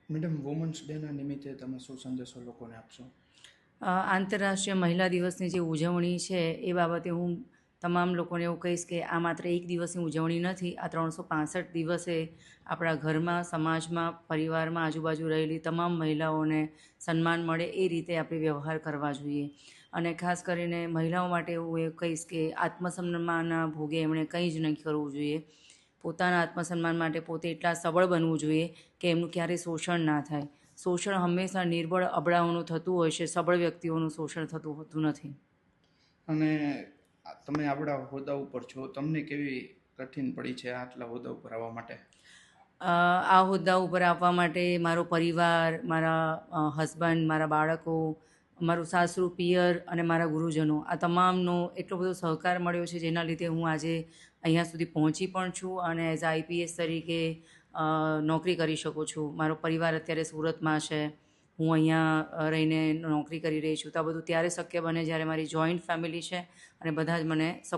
Madam, women's ડેના નિમિત્તે તમે શું સંદેશો લોકોને આપશો? આંતરરાષ્ટ્રીય મહિલા દિવસની જે ઉજવણી છે એ બાબતે હું તમામ લોકોને એવું કહીશ કે આ માત્ર એક દિવસની ઉજવણી નથી. આ 365 દિવસે આપણા ઘરમાં, સમાજમાં, પરિવારમાં, આજુબાજુ રહેલી તમામ મહિલાઓને સન્માન મળે એ રીતે આપણે વ્યવહાર કરવા જોઈએ. અને ખાસ કરીને મહિલાઓ માટે હું એ કહીશ કે આત્મસન્માનના ભોગે એમણે કંઈ જ નહીં કરવું જોઈએ. પોતાના આત્મસન્માન માટે પોતે એટલા સબળ બનવું જોઈએ કે એમનું ક્યારેય શોષણ ના થાય. શોષણ હંમેશા નિર્બળ અબળાઓનું થતું હોય છે, સબળ વ્યક્તિઓનું શોષણ થતું હોતું નથી. અને તમે આપણા હોદ્દા ઉપર છો, તમને કેવી કઠિન પડી છે આટલા હોદ્દા ઉપર આવવા માટે? આ હોદ્દા ઉપર આવવા માટે મારો પરિવાર, મારા હસબન્ડ, મારા બાળકો, મારું સાસરું, પિયર અને મારા ગુરુજનો આ તમામનો એટલો બધો સહકાર મળ્યો છે જેના લીધે હું આજે અહીંયા સુધી પહોંચી પણ છું અને એઝ આઈપીએસ તરીકે નોકરી કરી શકું છું. મારો પરિવાર અત્યારે સુરતમાં છે, હું અહીંયા રહીને નોકરી કરી રહી છું. તો આ બધું ત્યારે શક્ય બને જ્યારે મારી જોઈન્ટ ફેમિલી છે અને બધા જ મને સપોર્ટ